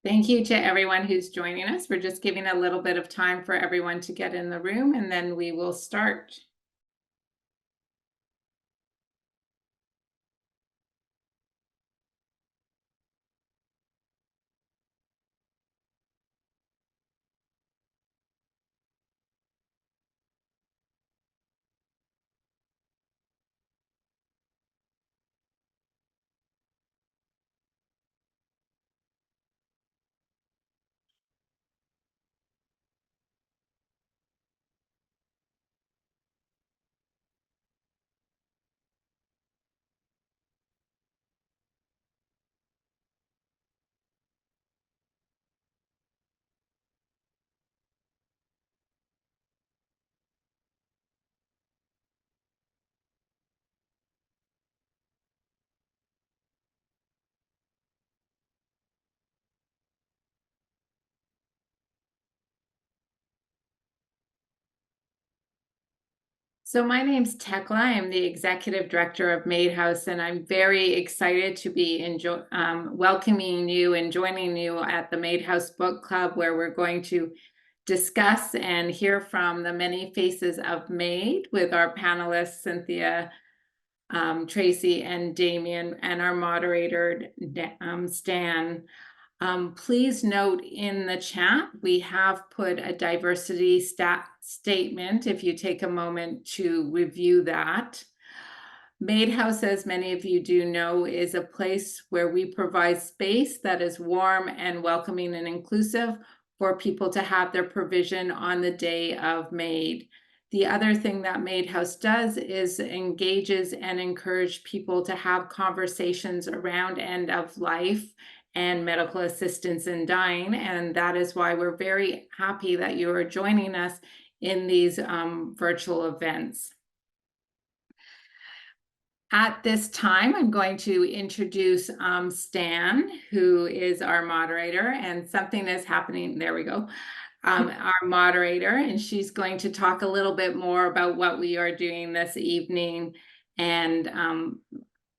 Thank you to everyone who's joining us. We're just giving a little bit of time for everyone to get in the room, and then we will start. So my name's Tekla. I'm the executive director of MAiDHouse, and I'm very excited to be welcoming you and joining you at the MAiDHouse Book Club, where we're going to discuss and hear from the Many Faces of MAiD with our panelists, Cynthia, Tracy, and Damian, and our moderator, Stan. Please note in the chat, we have put a diversity statement if you take a moment to review that. MAiDHouse, as many of you do know, is a place where we provide space that is warm and welcoming and inclusive for people to have their provision on the day of MAiD. The other thing that MAiDHouse does is engages and encourage people to have conversations around end of life and medical assistance in dying. And that is why we're very happy that you are joining us in these virtual events. At this time, I'm going to introduce Stan, who is our moderator, and something is happening. There we go. Our moderator, and she's going to talk a little bit more about what we are doing this evening and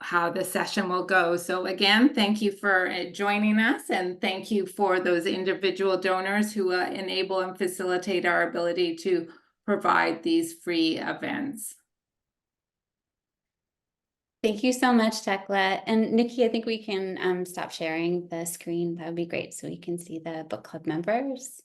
how the session will go. So again, thank you for joining us, and thank you for those individual donors who enable and facilitate our ability to provide these free events. Thank you so much, Tekla. And Nikki, I think we can stop sharing the screen. That would be great so we can see the book club members.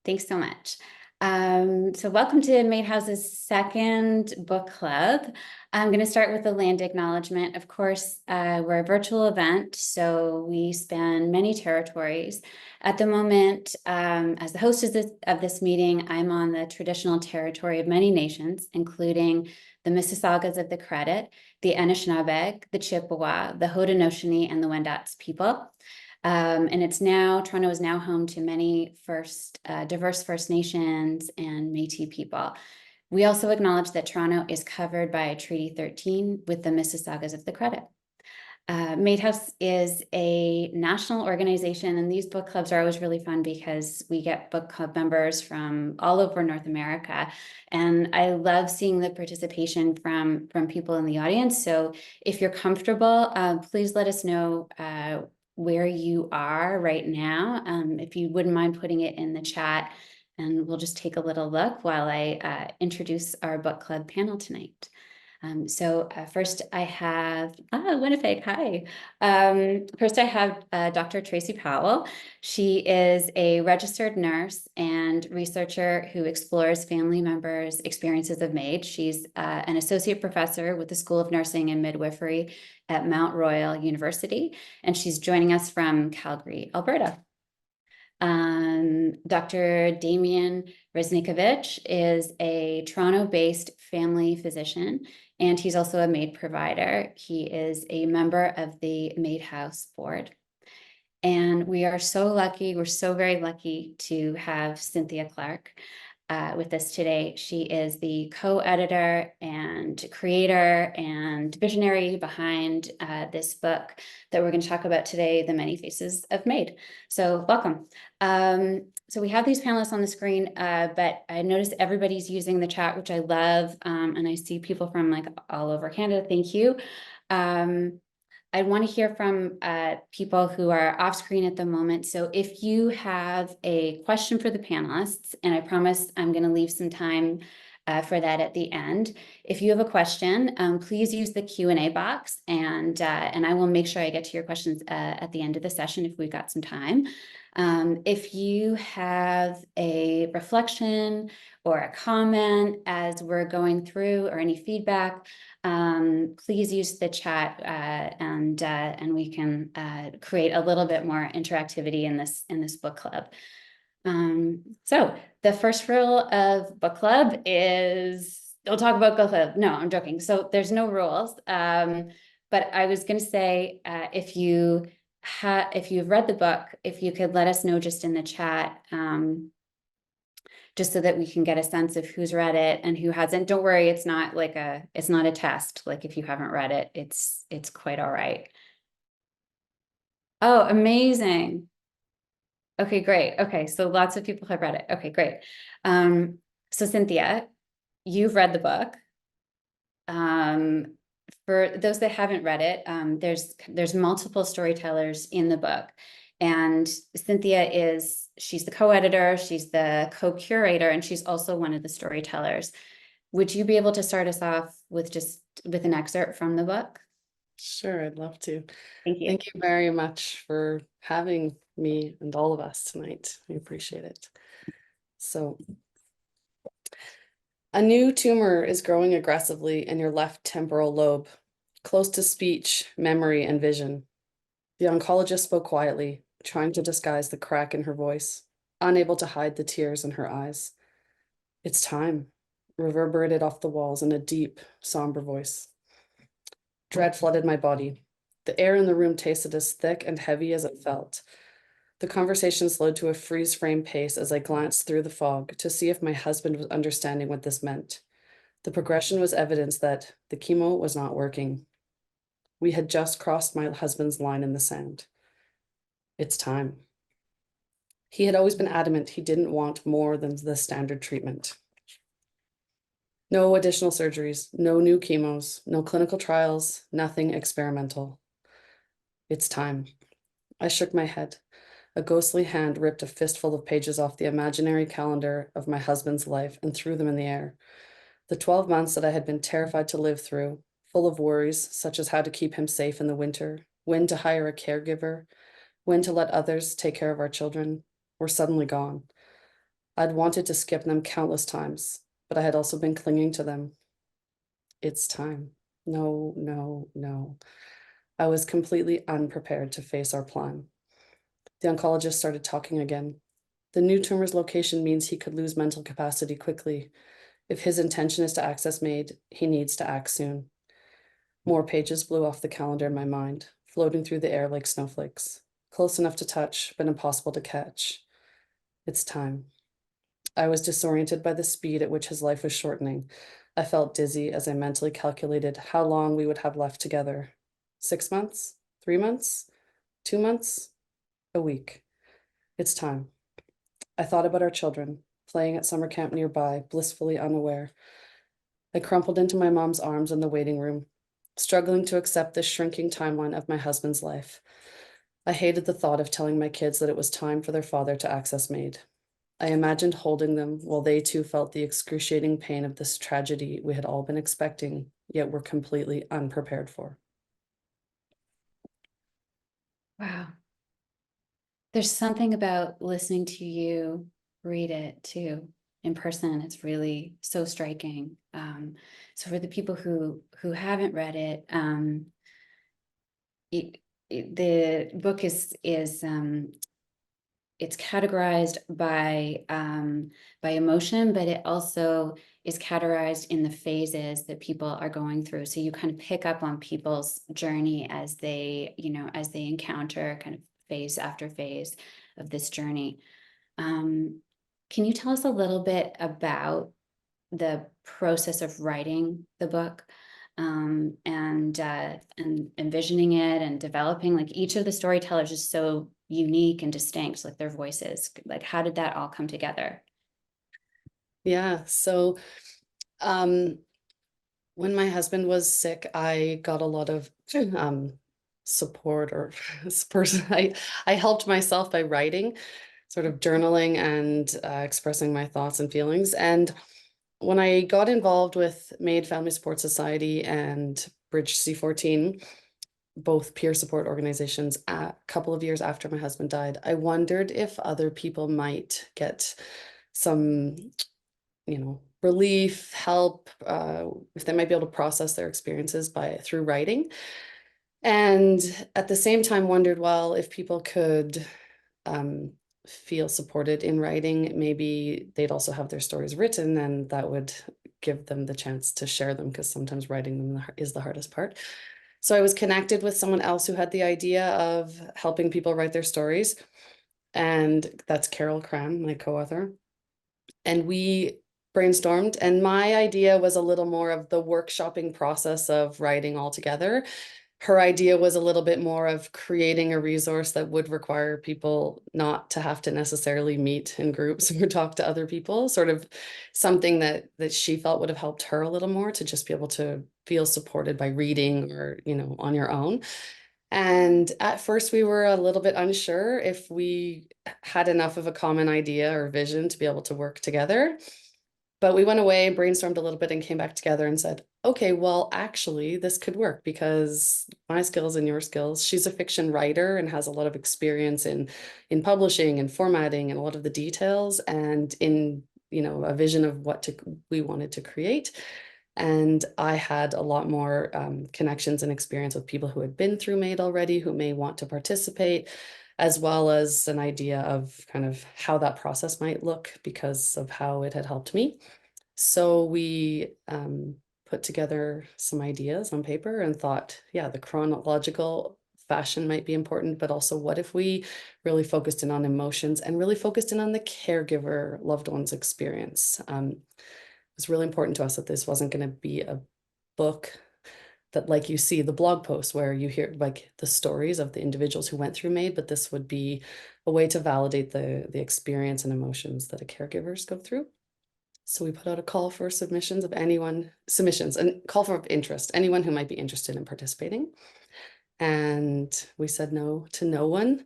Thanks so much. So welcome to MAiDHouse's second book club. I'm going to start with the land acknowledgement. Of course, we're a virtual event, so we span many territories. At the moment, as the host of this meeting, I'm on the traditional territory of many nations, including the Mississaugas of the Credit, the Anishinaabe, the Chippewa, the Haudenosaunee, and the Wendat people. And Toronto is now home to many diverse First Nations and Métis people. We also acknowledge that Toronto is covered by Treaty 13 with the Mississaugas of the Credit. MAiDHouse is a national organization, and these book clubs are always really fun because we get book club members from all over North America. And I love seeing the participation from people in the audience. So if you're comfortable, please let us know where you are right now. If you wouldn't mind putting it in the chat, and we'll just take a little look while I introduce our book club panel tonight. First I have, Winnipeg, hi. First I have Dr. Tracy Powell. She is a registered nurse and researcher who explores family members' experiences of MAiD. She's an associate professor with the School of Nursing and Midwifery at Mount Royal University, and she's joining us from Calgary, Alberta. Dr. Damian Rzeznikiewiz is a Toronto-based family physician, and he's also a MAiD provider. He is a member of the MAiDHouse board. And we are so lucky, we're so very lucky to have Cynthia Clark with us today. She is the co-editor and creator and visionary behind this book that we're going to talk about today, The Many Faces of MAiD. So welcome. So we have these panelists on the screen, but I noticed everybody's using the chat, which I love, and I see people from like all over Canada. Thank you. I want to hear from people who are off screen at the moment. So if you have a question for the panelists, and I promise I'm going to leave some time for that at the end. If you have a question, please use the Q&A box, and I will make sure I get to your questions at the end of the session if we've got some time. If you have a reflection or a comment as we're going through, or any feedback, please use the chat, and we can create a little bit more interactivity in this book club. So the first rule of book club is don't talk about book club. No, I'm joking. So there's no rules. But I was going to say, if you've read the book, if you could let us know just in the chat, just so that we can get a sense of who's read it and who hasn't. Don't worry, it's not a test. Like, if you haven't read it, it's quite all right. Oh, amazing. Okay, great. Okay, so lots of people have read it. Okay, great. So Cynthia, you've read the book. For those that haven't read it, there's multiple storytellers in the book. And Cynthia she's the co-editor, she's the co-curator, and she's also one of the storytellers. Would you be able to start us off with an excerpt from the book? Sure, I'd love to. Thank you. Thank you very much for having me and all of us tonight. I appreciate it. So, a new tumor is growing aggressively in your left temporal lobe, close to speech, memory, and vision. The oncologist spoke quietly, trying to disguise the crack in her voice, unable to hide the tears in her eyes. "It's time," reverberated off the walls in a deep, somber voice. Dread flooded my body. The air in the room tasted as thick and heavy as it felt. The conversation slowed to a freeze-frame pace as I glanced through the fog to see if my husband was understanding what this meant. The progression was evidence that the chemo was not working. We had just crossed my husband's line in the sand. It's time. He had always been adamant he didn't want more than the standard treatment. No additional surgeries, no new chemos, no clinical trials, nothing experimental. It's time. I shook my head. A ghostly hand ripped a fistful of pages off the imaginary calendar of my husband's life and threw them in the air. The 12 months that I had been terrified to live through, full of worries such as how to keep him safe in the winter, when to hire a caregiver, when to let others take care of our children, were suddenly gone. I'd wanted to skip them countless times, but I had also been clinging to them. It's time. No, no, no. I was completely unprepared to face our plan. The oncologist started talking again. The new tumor's location means he could lose mental capacity quickly. If his intention is to access MAiD, he needs to act soon. More pages blew off the calendar in my mind, floating through the air like snowflakes, close enough to touch, but impossible to catch. It's time. I was disoriented by the speed at which his life was shortening. I felt dizzy as I mentally calculated how long we would have left together. 6 months? 3 months? 2 months? A week. It's time. I thought about our children, playing at summer camp nearby, blissfully unaware. I crumpled into my mom's arms in the waiting room, struggling to accept the shrinking timeline of my husband's life. I hated the thought of telling my kids that it was time for their father to access MAiD. I imagined holding them while they too felt the excruciating pain of this tragedy we had all been expecting, yet were completely unprepared for. Wow. There's something about listening to you read it too in person. It's really so striking. So for the people who haven't read it, the book is it's categorized by emotion, but it also is categorized in the phases that people are going through. So you kind of pick up on people's journey as they encounter kind of phase after phase of this journey. Can you tell us a little bit about the process of writing the book, and envisioning it and developing? Like, each of the storytellers is so unique and distinct, like their voices. Like, how did that all come together? Yeah, so when my husband was sick, I got a lot of support or person. I helped myself by writing, sort of journaling and expressing my thoughts and feelings. And when I got involved with MAiD Family Support Society and Bridge C14, both peer support organizations, a couple of years after my husband died, I wondered if other people might get some, relief, help, if they might be able to process their experiences through writing. And at the same time wondered, well, if people could feel supported in writing, maybe they'd also have their stories written, and that would give them the chance to share them, because sometimes writing them is the hardest part. So I was connected with someone else who had the idea of helping people write their stories, and that's Carol Cram, my co-author. And we brainstormed, and my idea was a little more of the workshopping process of writing all together. Her idea was a little bit more of creating a resource that would require people not to have to necessarily meet in groups or talk to other people, sort of something that she felt would have helped her a little more, to just be able to feel supported by reading or, on your own. And at first we were a little bit unsure if we had enough of a common idea or vision to be able to work together. But we went away, brainstormed a little bit, and came back together and said, okay, well, actually, this could work, because my skills and your skills, she's a fiction writer and has a lot of experience in publishing and formatting and a lot of the details, and in, a vision of what we wanted to create. And I had a lot more connections and experience with people who had been through MAiD already, who may want to participate, as well as an idea of kind of how that process might look because of how it had helped me. So we put together some ideas on paper and thought, yeah, the chronological fashion might be important, but also what if we really focused in on emotions and really focused in on the caregiver loved one's experience. It was really important to us that this wasn't going to be a book that, like you see the blog posts where you hear like the stories of the individuals who went through MAiD, but this would be a way to validate the experience and emotions that a caregivers go through. So we put out a call for submissions and call for interest, anyone who might be interested in participating. And we said no to no one.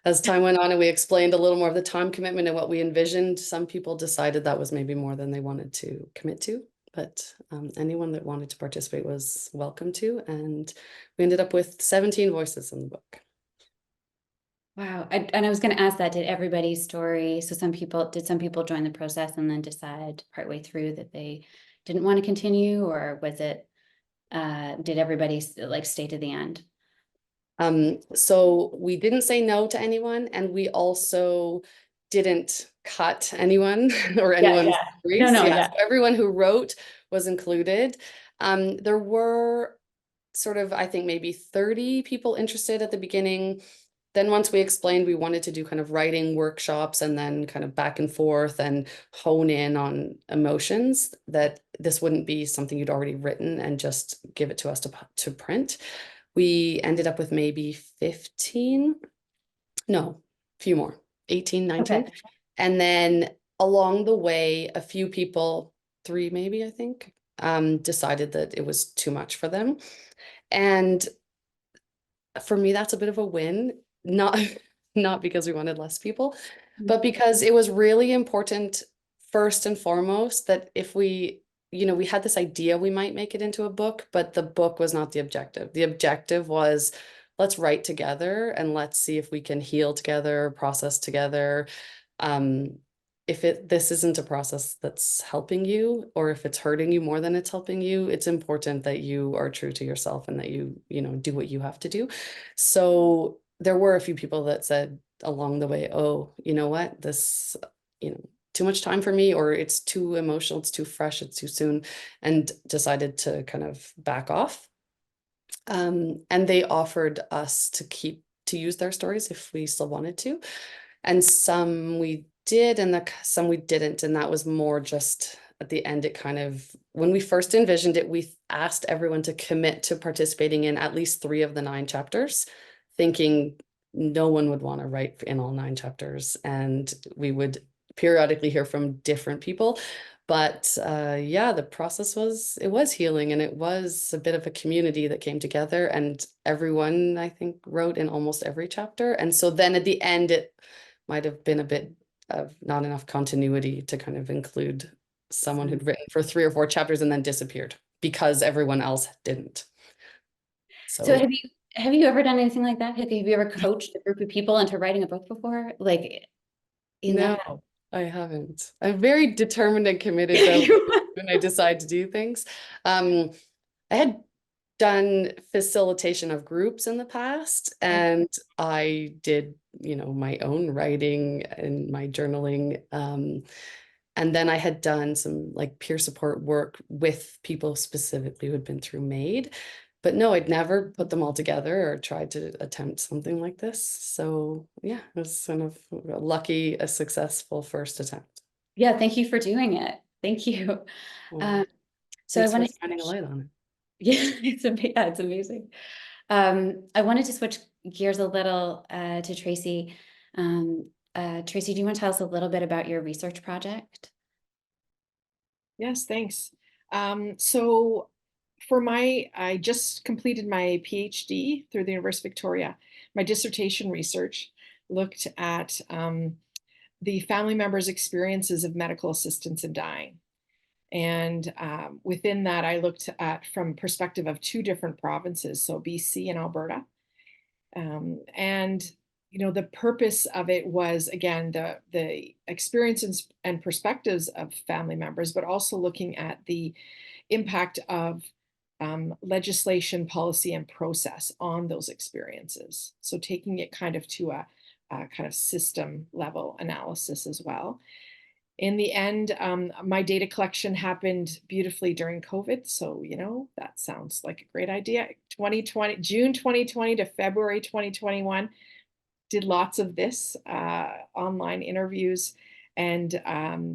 As time went on and we explained a little more of the time commitment and what we envisioned, some people decided that was maybe more than they wanted to commit to. But anyone that wanted to participate was welcome to. And we ended up with 17 voices in the book. Wow. And I was going to ask that, did everybody's story, so did some people join the process and then decide partway through that they didn't want to continue, or was it, did everybody like stay to the end? So we didn't say no to anyone, and we also didn't cut anyone or anyone's stories. No, So everyone who wrote was included. There were sort of, I think, maybe 30 people interested at the beginning. Then once we explained we wanted to do kind of writing workshops and then kind of back and forth and hone in on emotions, that this wouldn't be something you'd already written and just give it to us to print. We ended up with maybe 15, no, a few more, 18, 19. Okay. And then along the way, a few people, 3 maybe, I think, decided that it was too much for them. And for me, that's a bit of a win, not because we wanted less people, but because it was really important, first and foremost, that if we had this idea we might make it into a book, but the book was not the objective. The objective was, let's write together and let's see if we can heal together, process together. If this isn't a process that's helping you, or if it's hurting you more than it's helping you, it's important that you are true to yourself and that you do what you have to do. So there were a few people that said along the way, oh, you know what, this, too much time for me, or it's too emotional, it's too fresh, it's too soon, and decided to kind of back off. And they offered us to use their stories if we still wanted to. And some we did, and some we didn't. And that was more just at the end, it kind of, when we first envisioned it, we asked everyone to commit to participating in at least 3 of the 9 chapters, thinking no one would want to write in all 9 chapters. And we would periodically hear from different people. But yeah, the process was healing, and it was a bit of a community that came together, and everyone, I think, wrote in almost every chapter. And so then at the end, it might have been a bit of not enough continuity to kind of include someone who'd written for 3 or 4 chapters and then disappeared because everyone else didn't. So So have you ever done anything like that? Have you ever coached a group of people into writing a book before? Like in no, that? I haven't. I'm very determined and committed though when I decide to do things. I had done facilitation of groups in the past, and I did, my own writing and my journaling. And then I had done some like peer support work with people specifically who had been through MAiD. But no, I'd never put them all together or tried to attempt something like this. So yeah, it was kind of a successful first attempt. Yeah, thank you for doing it. Thank you. Well, So I thanks for wanted to shining a light on it. yeah, it's amazing. I wanted to switch gears a little to Tracy. Tracy, do you want to tell us a little bit about your research project? Yes, thanks. So I just completed my PhD through the University of Victoria. My dissertation research looked at the family members' experiences of medical assistance in dying. And within that, I looked at from perspective of 2 different provinces, so BC and Alberta. And the purpose of it was, again, the experiences and perspectives of family members, but also looking at the impact of legislation, policy, and process on those experiences. So taking it kind of to a kind of system level analysis as well. In the end, my data collection happened beautifully during COVID. So, that sounds like a great idea. June 2020 to February 2021, did lots of this, online interviews and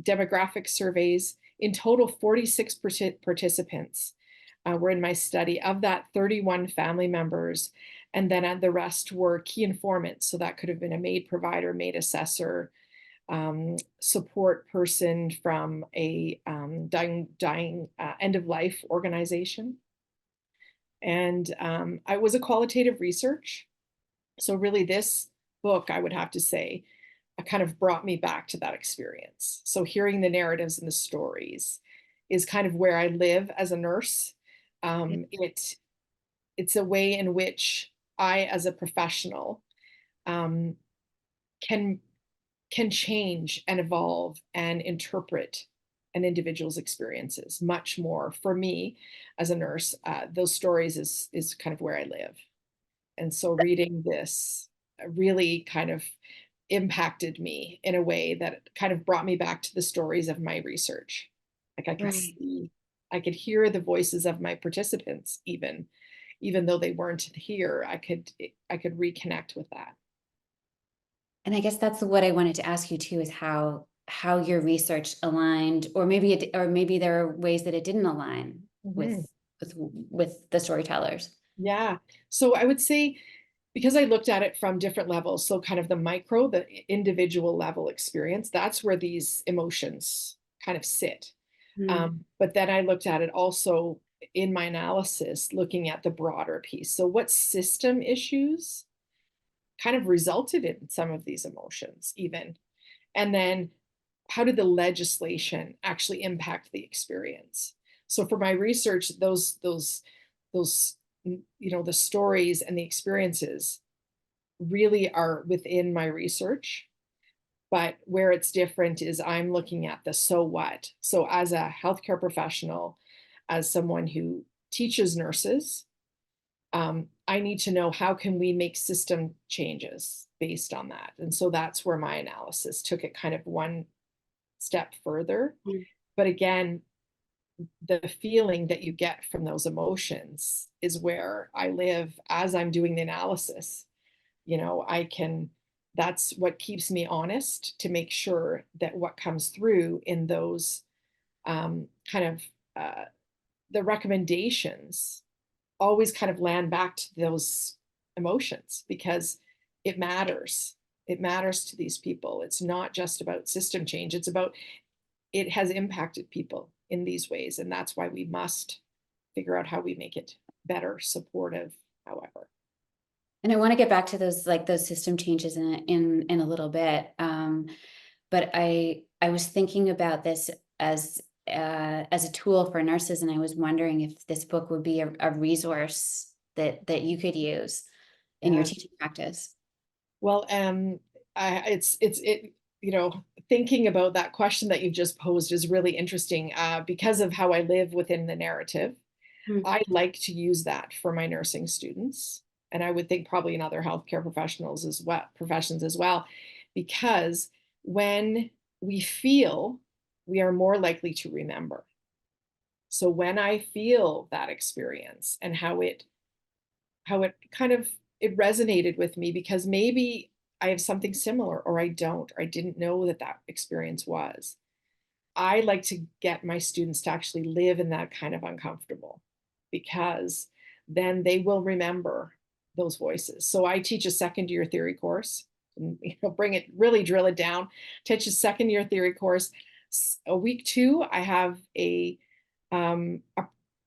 demographic surveys. In total, 46 participants were in my study. Of that, 31 family members, and then the rest were key informants. So that could have been a MAiD provider, MAiD assessor, support person from a dying end-of-life organization. And it was a qualitative research. So really this book, I would have to say, kind of brought me back to that experience. So hearing the narratives and the stories is kind of where I live as a nurse. It's a way in which I, as a professional, can change and evolve and interpret an individual's experiences much more. For me, as a nurse, those stories is kind of where I live. And so reading this really kind of impacted me in a way that kind of brought me back to the stories of my research. Like I could see, I could hear the voices of my participants, even though they weren't here, I could reconnect with that. And I guess that's what I wanted to ask you too, is how your research aligned, or maybe there are ways that it didn't align with the storytellers. Yeah. So I would say, because I looked at it from different levels, so kind of the individual level experience, that's where these emotions kind of sit. But then I looked at it also in my analysis, looking at the broader piece. So what system issues kind of resulted in some of these emotions even? And then how did the legislation actually impact the experience? So for my research, those the stories and the experiences really are within my research. But where it's different is I'm looking at the so what. So as a healthcare professional, as someone who teaches nurses, I need to know, how can we make system changes based on that? And so that's where my analysis took it kind of one step further. But again, the feeling that you get from those emotions is where I live as I'm doing the analysis. That's what keeps me honest, to make sure that what comes through in those the recommendations always kind of land back to those emotions, because it matters. It matters to these people. It's not just about system change. It's about it has impacted people in these ways. And that's why we must figure out how we make it better, supportive, however. And I want to get back to those system changes in a little bit. But I was thinking about this as a tool for nurses, and I was wondering if this book would be a resource that you could use in your teaching practice. Well, thinking about that question that you've just posed is really interesting because of how I live within the narrative. I like to use that for my nursing students, and I would think probably in other healthcare professionals as well, professions as well, because when we feel, we are more likely to remember. So when I feel that experience and how it kind of it resonated with me, because maybe I have something similar or I don't, or I didn't know that that experience was. I like to get my students to actually live in that kind of uncomfortable, because then they will remember those voices. So I teach a second year theory course, and really drill it down. Teach a second year theory course. A week 2, I have an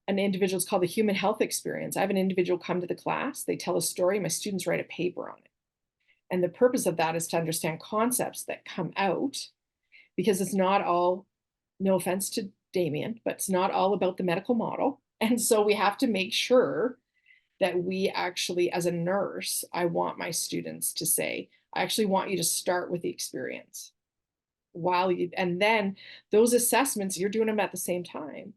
individual. It's called the human health experience. I have an individual come to the class. They tell a story. My students write a paper on it. And the purpose of that is to understand concepts that come out, because it's not all, no offense to Damian, but it's not all about the medical model. And so we have to make sure that we actually, as a nurse, I want my students to say, I actually want you to start with the experience and then those assessments, you're doing them at the same time,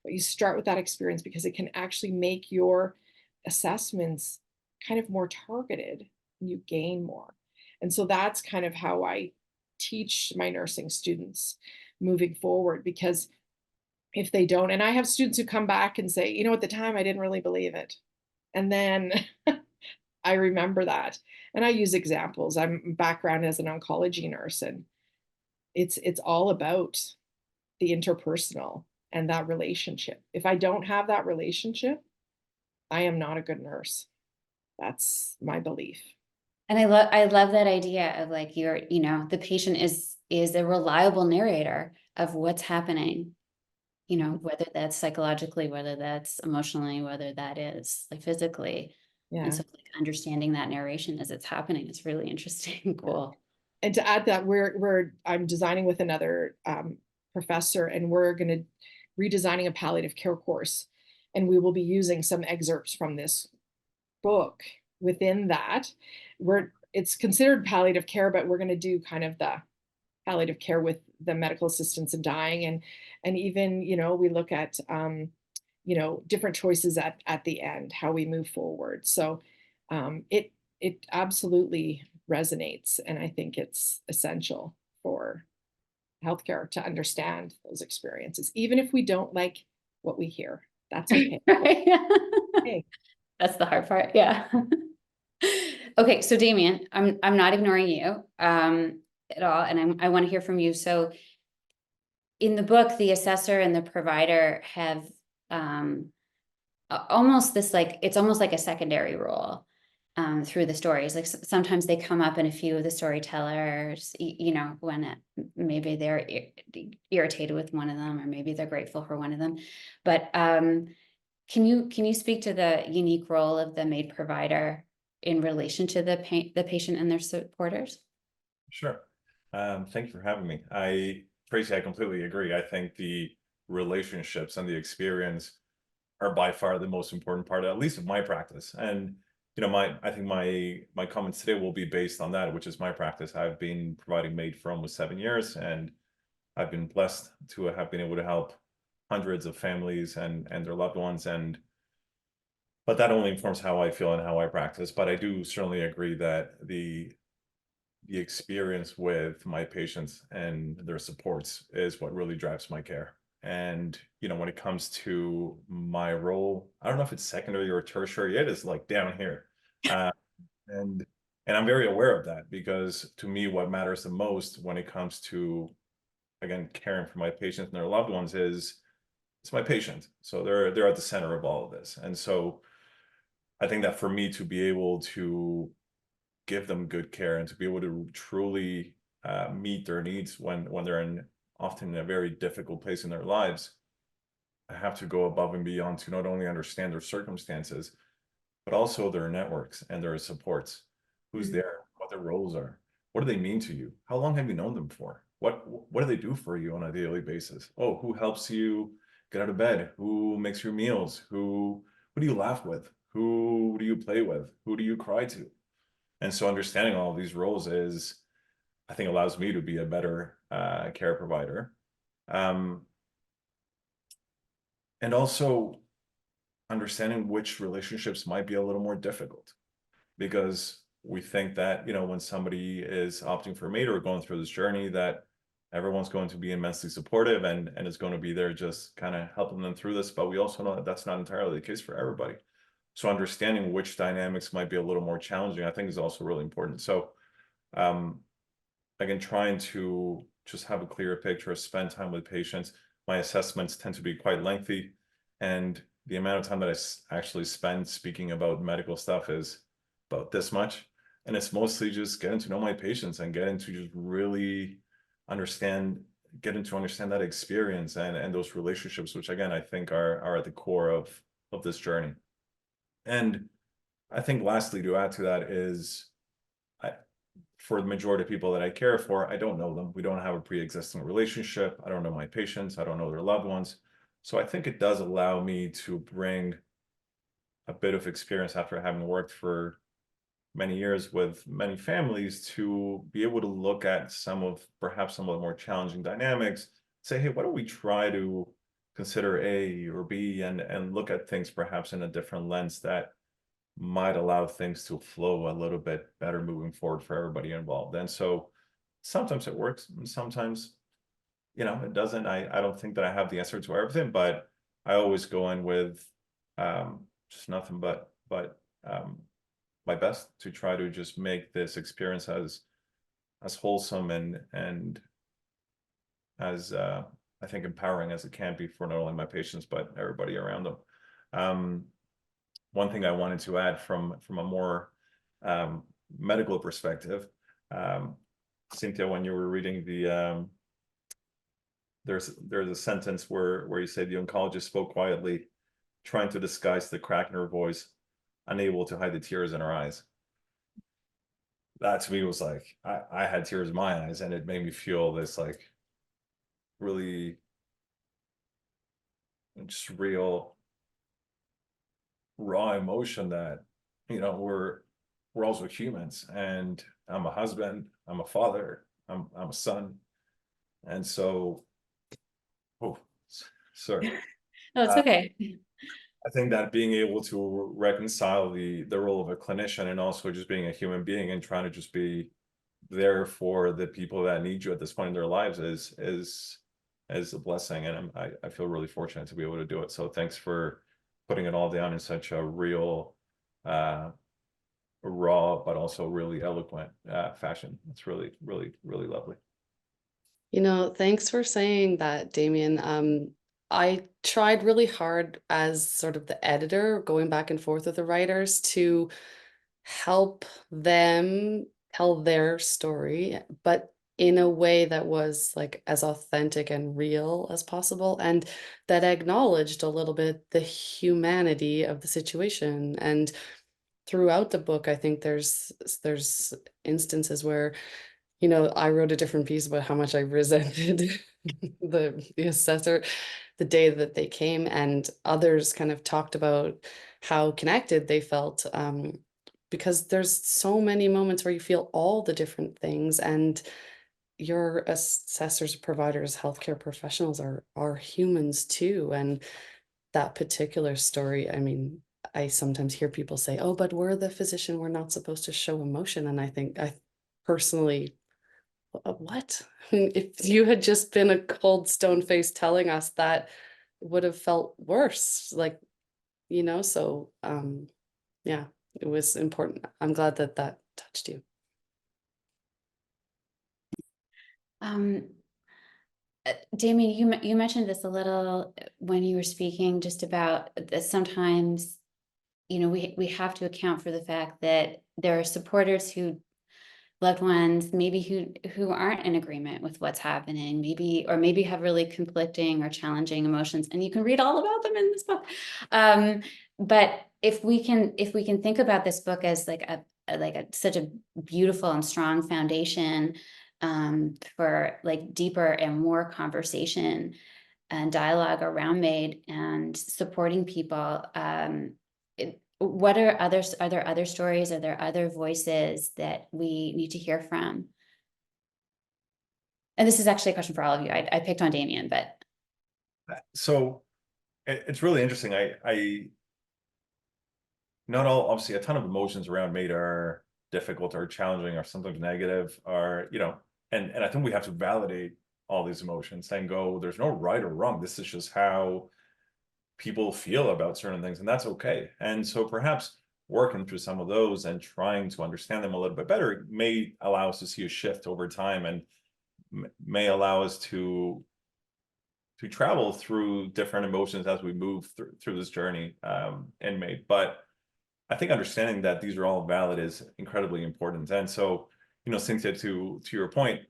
but you start with that experience because it can actually make your assessments kind of more targeted and you gain more. And so that's kind of how I teach my nursing students moving forward, because if they don't, and I have students who come back and say, at the time I didn't really believe it. And then I remember that. And I use examples. I'm background as an oncology nurse, and it's all about the interpersonal and that relationship. If I don't have that relationship, I am not a good nurse. That's my belief. And I love that idea of the patient is a reliable narrator of what's happening, whether that's psychologically, whether that's emotionally, whether that is physically. Yeah. And so understanding that narration as it's happening is really interesting. Cool. And to add that, I'm designing with another professor, and we're going to redesigning a palliative care course, and we will be using some excerpts from this book within that. It's considered palliative care, but we're going to do kind of the palliative care with the medical assistance in dying, and even we look at different choices at the end, how we move forward. So it absolutely resonates, and I think it's essential for healthcare to understand those experiences, even if we don't like what we hear. That's okay. Right. Okay. That's the hard part. Yeah. Okay, so Damian, I'm not ignoring you at all, and I want to hear from you. So in the book, the assessor and the provider have almost it's almost like a secondary role through the stories. Like sometimes they come up in a few of the storytellers, when maybe they're irritated with one of them, or maybe they're grateful for one of them. But can you speak to the unique role of the MAiD provider in relation to the patient and their supporters? Sure. Thank you for having me. Tracy, I completely agree. I think the relationships and the experience are by far the most important part, at least of my practice. And I think my comments today will be based on that, which is my practice. I've been providing MAiD for almost 7 years, and I've been blessed to have been able to help hundreds of families and their loved ones. But that only informs how I feel and how I practice. But I do certainly agree that the experience with my patients and their supports is what really drives my care. And when it comes to my role, I don't know if it's secondary or tertiary. It is down here, and I'm very aware of that, because to me, what matters the most when it comes to, again, caring for my patients and their loved ones is it's my patient. So they're at the center of all of this. And so I think that for me to be able to give them good care and to be able to truly meet their needs when they're in often in a very difficult place in their lives, I have to go above and beyond to not only understand their circumstances, but also their networks and their supports. Who's there, what their roles are, what do they mean to you? How long have you known them for? What do they do for you on a daily basis? Oh, who helps you get out of bed? Who makes your meals? Who do you laugh with? Who do you play with? Who do you cry to? And so understanding all of these roles is, I think, allows me to be a better care provider. And also understanding which relationships might be a little more difficult, because we think that, when somebody is opting for MAiD or going through this journey, that everyone's going to be immensely supportive and is going to be there just kind of helping them through this. But we also know that that's not entirely the case for everybody. So understanding which dynamics might be a little more challenging, I think, is also really important. So again, trying to just have a clearer picture, spend time with patients. My assessments tend to be quite lengthy, and the amount of time that I actually spend speaking about medical stuff is about this much. And it's mostly just getting to know my patients and getting to just really understand that experience and those relationships, which again, I think are at the core of this journey. And I think lastly, to add to that is, for the majority of people that I care for, I don't know them. We don't have a pre-existing relationship. I don't know my patients. I don't know their loved ones. So I think it does allow me to bring a bit of experience after having worked for many years with many families to be able to look at perhaps some of the more challenging dynamics, say, hey, why don't we try to consider A or B and look at things perhaps in a different lens that might allow things to flow a little bit better moving forward for everybody involved. And so sometimes it works, and sometimes, it doesn't. I don't think that I have the answer to everything, but I always go in with just nothing but my best to try to just make this experience as wholesome and as I think empowering as it can be for not only my patients but everybody around them. One thing I wanted to add from a more medical perspective, Cynthia, when you were reading the there's a sentence where you say the oncologist spoke quietly, trying to disguise the crack in her voice, unable to hide the tears in her eyes. That to me was like, I had tears in my eyes, and it made me feel this like really just real raw emotion that, we're also humans, and I'm a husband, I'm a father, I'm a son. And so, sorry. No, it's okay. I think that being able to reconcile the role of a clinician and also just being a human being and trying to just be there for the people that need you at this point in their lives is a blessing. And I feel really fortunate to be able to do it. So thanks for putting it all down in such a real, raw, but also really eloquent fashion. It's really, really, really lovely. Thanks for saying that, Damian. I tried really hard as sort of the editor, going back and forth with the writers to help them tell their story, but in a way that was like as authentic and real as possible, and that acknowledged a little bit the humanity of the situation. And throughout the book, I think there's instances where, I wrote a different piece about how much I resented the assessor the day that they came, and others kind of talked about how connected they felt, because there's so many moments where you feel all the different things, and your assessors, providers, healthcare professionals are humans too. And that particular story, I mean, I sometimes hear people say, oh, but we're the physician, we're not supposed to show emotion. And I think, I personally, what? If you had just been a cold stone face telling us that, would have felt worse, like, so yeah, it was important. I'm glad that touched you. Damian, you mentioned this a little when you were speaking, just about that sometimes, we have to account for the fact that there are supporters who loved ones, maybe who aren't in agreement with what's happening, maybe have really conflicting or challenging emotions, and you can read all about them in this book. But if we can think about this book as like such a beautiful and strong foundation for like deeper and more conversation and dialogue around MAiD and supporting people. What are others? Are there other stories? Are there other voices that we need to hear from? And this is actually a question for all of you. I picked on Damian, but. So it's really interesting. I not all, obviously a ton of emotions around MAiD are difficult or challenging or sometimes negative, or, you know, and I think we have to validate all these emotions and go, there's no right or wrong. This is just how people feel about certain things, and that's okay. And so perhaps working through some of those and trying to understand them a little bit better may allow us to see a shift over time, and may allow us to travel through different emotions as we move through this journey in MAiD. But I think understanding that these are all valid is incredibly important. And so, you know, Cynthia, to your point,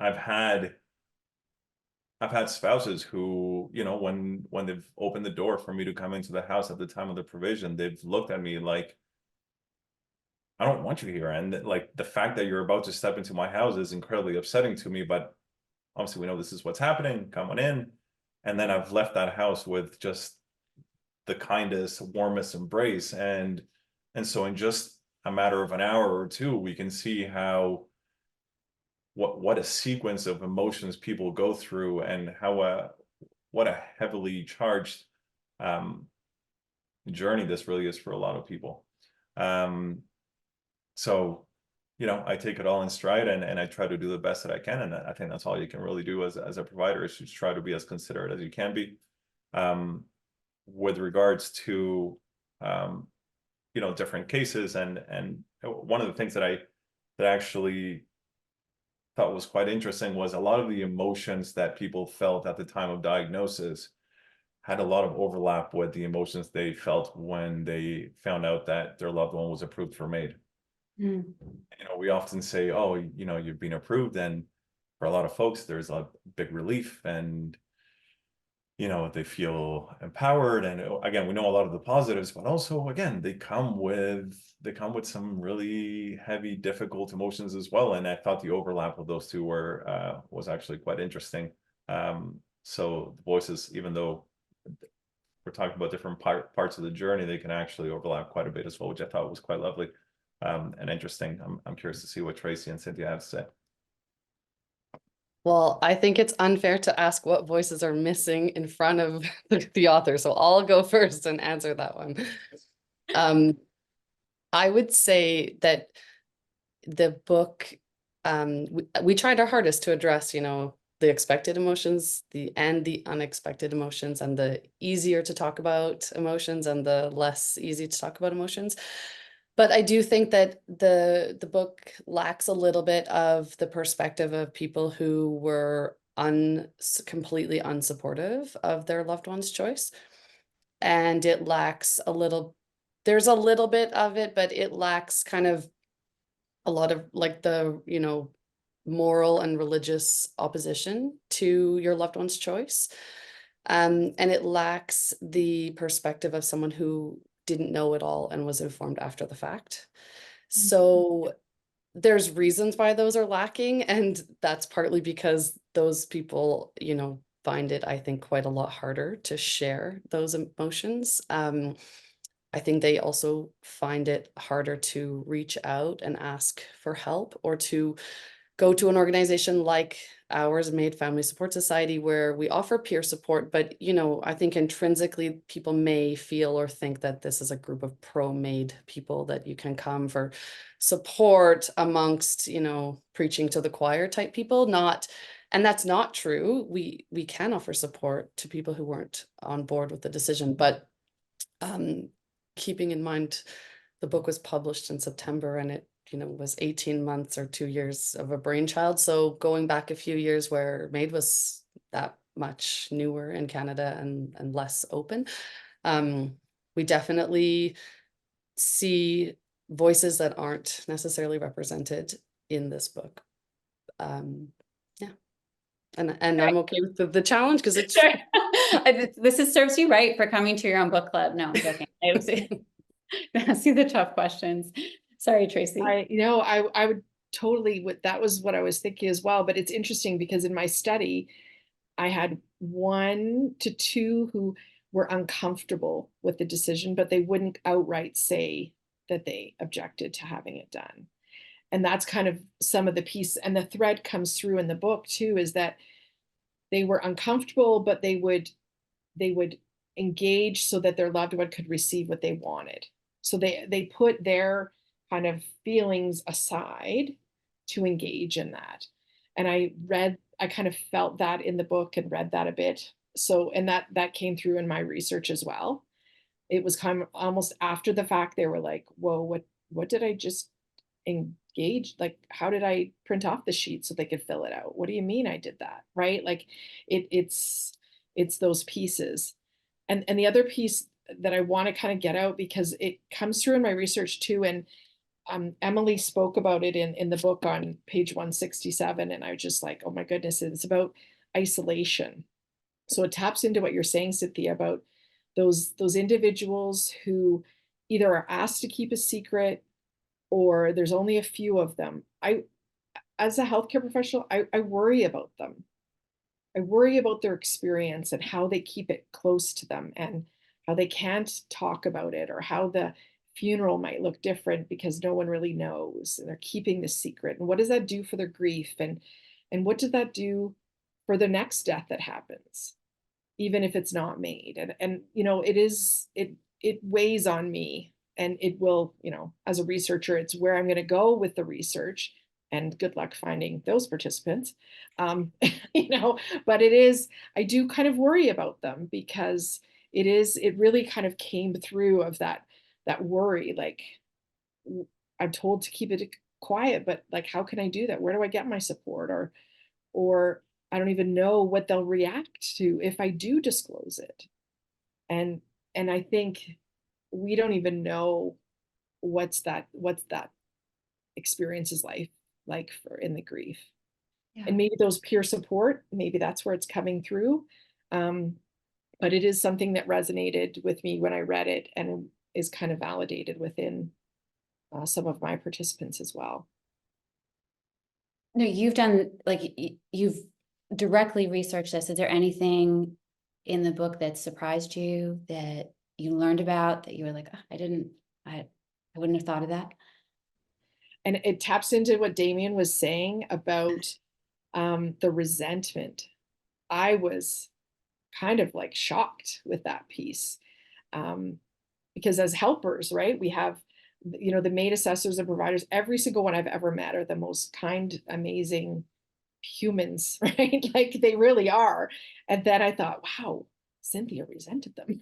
I've had spouses who, you know, when they've opened the door for me to come into the house at the time of the provision, they've looked at me like, I don't want you here. And like the fact that you're about to step into my house is incredibly upsetting to me, but obviously we know this is what's happening, come on in. And then I've left that house with just the kindest, warmest embrace. And so in just a matter of an hour or two, we can see how what a sequence of emotions people go through, and how what a heavily charged journey this really is for a lot of people. So, you know, I take it all in stride, and I try to do the best that I can. And I think that's all you can really do as a provider, is just try to be as considerate as you can be. With regards to, you know, different cases, and one of the things that I actually thought was quite interesting was a lot of the emotions that people felt at the time of diagnosis had a lot of overlap with the emotions they felt when they found out that their loved one was approved for MAiD. You know, we often say, oh, you know, you've been approved, and for a lot of folks, there's a big relief, and, you know, they feel empowered. And again, we know a lot of the positives, but also, again, they come with some really heavy, difficult emotions as well. And I thought the overlap of those two was actually quite interesting. So the voices, even though we're talking about different parts of the journey, they can actually overlap quite a bit as well, which I thought was quite lovely and interesting. I'm curious to see what Tracy and Cynthia have to say. Well, I think it's unfair to ask what voices are missing in front of the author, so I'll go first and answer that one. I would say that the book, we tried our hardest to address, you know, the expected emotions, the unexpected emotions, and the easier to talk about emotions and the less easy to talk about emotions. But I do think that the book lacks a little bit of the perspective of people who were completely unsupportive of their loved one's choice. And it lacks there's a little bit of it, but it lacks kind of a lot of like the, you know, moral and religious opposition to your loved one's choice. And it lacks the perspective of someone who didn't know it all and was informed after the fact. So there's reasons why those are lacking, and that's partly because those people, you know, find it, I think, quite a lot harder to share those emotions. I think they also find it harder to reach out and ask for help, or to go to an organization like ours, MAiD Family Support Society, where we offer peer support. But, you know, I think intrinsically people may feel or think that this is a group of pro-MAiD people that you can come for support amongst, you know, preaching to the choir type people. And that's not true. We can offer support to people who weren't on board with the decision, but keeping in mind the book was published in September, and it, you know, was 18 months or 2 years of a brainchild. So going back a few years where MAiD was that much newer in Canada and less open, we definitely see voices that aren't necessarily represented in this book. Yeah, and I'm okay with the challenge because it's Sure. Serves you right for coming to your own book club. No, I'm joking. I see the tough questions. Sorry, Tracy. I would totally, that was what I was thinking as well. But it's interesting because in my study, I had 1 to 2 who were uncomfortable with the decision, but they wouldn't outright say that they objected to having it done. And that's kind of some of the piece, and the thread comes through in the book too, is that they were uncomfortable, but they would engage so that their loved one could receive what they wanted. So they put their kind of feelings aside to engage in that. And I kind of felt that in the book and read that a bit. So, and that came through in my research as well. It was kind of almost after the fact, they were like, whoa, what did I just engage? Like, how did I print off the sheet so they could fill it out? What do you mean I did that? Right? Like it's those pieces. And the other piece that I want to kind of get out, because it comes through in my research too, and Emily spoke about it in the book on page 167, and I was just like, oh my goodness, it's about isolation. So it taps into what you're saying, Cynthia, about those individuals who either are asked to keep a secret or there's only a few of them. As a healthcare professional, I worry about them. I worry about their experience and how they keep it close to them and how they can't talk about it, or how the funeral might look different because no one really knows and they're keeping the secret. And what does that do for their grief? And what does that do for the next death that happens, even if it's not MAiD? And it weighs on me, and it will, as a researcher, it's where I'm going to go with the research, and good luck finding those participants. But I do kind of worry about them, because it really kind of came through of that worry. Like, I'm told to keep it quiet, but like, how can I do that? Where do I get my support? Or I don't even know what they'll react to if I do disclose it. And I think we don't even know what's that experience is like for in the grief. Yeah. And maybe those peer support, maybe that's where it's coming through. But it is something that resonated with me when I read it, and is kind of validated within some of my participants as well. No, you've done, like, you've directly researched this. Is there anything in the book that surprised you, that you learned about, that you were like, oh, I wouldn't have thought of that? And it taps into what Damian was saying about the resentment. I was kind of like shocked with that piece, because as helpers, right, we have, the MAiD assessors and providers. Every single one I've ever met are the most kind, amazing humans, right? Like, they really are. And then I thought, wow, Cynthia resented them.